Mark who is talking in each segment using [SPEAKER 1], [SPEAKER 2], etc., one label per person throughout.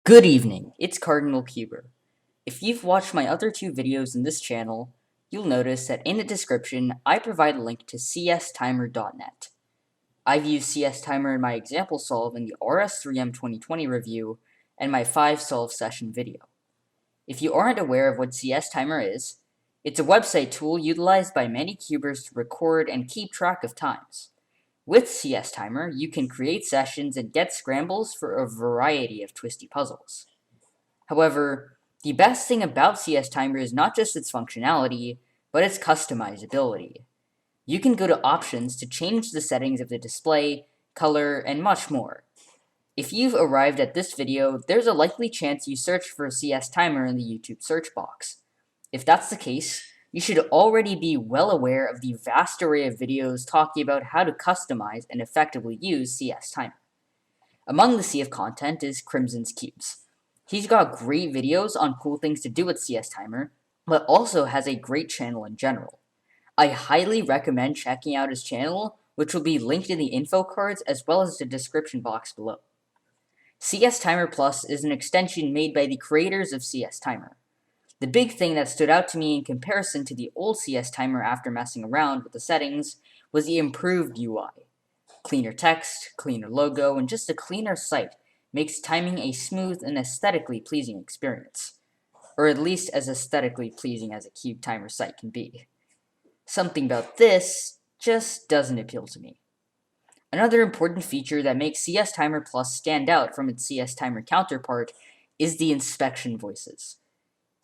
[SPEAKER 1] Good evening, it's Cardinal Cuber. If you've watched my other two videos in this channel, you'll notice that in the description I provide a link to CSTimer.net. I've used CSTimer in my example solve in the RS3M 2020 review and my 5-solve session video. If you aren't aware of what CSTimer is, it's a website tool utilized by many cubers to record and keep track of times. With CSTimer, you can create sessions and get scrambles for a variety of twisty puzzles. However, the best thing about CSTimer is not just its functionality, but its customizability. You can go to options to change the settings of the display, color, and much more. If you've arrived at this video, there's a likely chance you searched for CSTimer in the YouTube search box. If that's the case, you should already be well aware of the vast array of videos talking about how to customize and effectively use CSTimer. Among the sea of content is Crimson's Cubes. He's got great videos on cool things to do with CSTimer, but also has a great channel in general. I highly recommend checking out his channel, which will be linked in the info cards as well as the description box below. CSTimer Plus is an extension made by the creators of CSTimer. The big thing that stood out to me in comparison to the old CSTimer after messing around with the settings was the improved UI. Cleaner text, cleaner logo, and just a cleaner site makes timing a smooth and aesthetically pleasing experience. Or at least as aesthetically pleasing as a CubeTimer site can be. Something about this just doesn't appeal to me. Another important feature that makes CSTimer Plus stand out from its CSTimer counterpart is the inspection voices.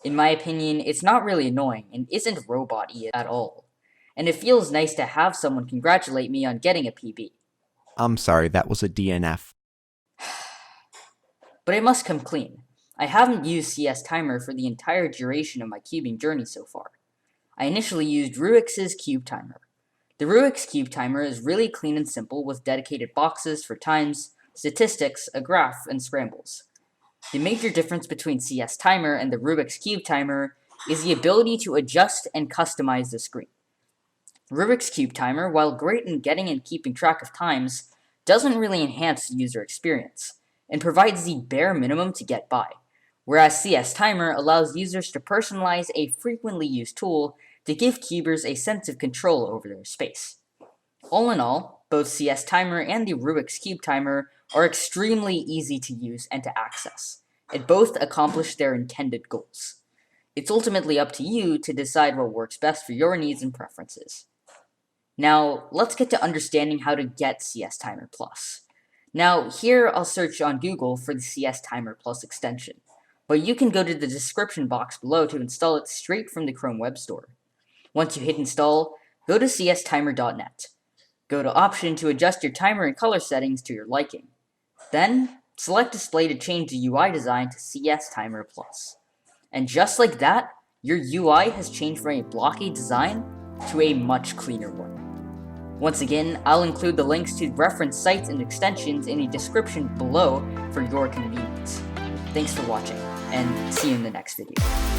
[SPEAKER 1] In my opinion, it's not really annoying and isn't robot-y at all, and it feels nice to have someone congratulate me on getting a PB.
[SPEAKER 2] I'm sorry, that was a DNF.
[SPEAKER 1] But I must come clean. I haven't used CSTimer for the entire duration of my cubing journey so far. I initially used Ruwix's CubeTimer. The Ruwix CubeTimer is really clean and simple with dedicated boxes for times, statistics, a graph, and scrambles. The major difference between CSTimer and the Ruwix CubeTimer is the ability to adjust and customize the screen. Ruwix CubeTimer, while great in getting and keeping track of times, doesn't really enhance the user experience, and provides the bare minimum to get by, whereas CSTimer allows users to personalize a frequently used tool to give cubers a sense of control over their space. All in all, both CSTimer and the Ruwix CubeTimer are extremely easy to use and to access, and both accomplish their intended goals. It's ultimately up to you to decide what works best for your needs and preferences. Now, let's get to understanding how to get CSTimer Plus. Now, here I'll search on Google for the CSTimer Plus extension, but you can go to the description box below to install it straight from the Chrome Web Store. Once you hit install, go to CSTimer.net. Go to Option to adjust your timer and color settings to your liking. Then, select Display to change the UI design to CSTimer Plus. And just like that, your UI has changed from a blocky design to a much cleaner one. Once again, I'll include the links to reference sites and extensions in the description below for your convenience. Thanks for watching, and see you in the next video.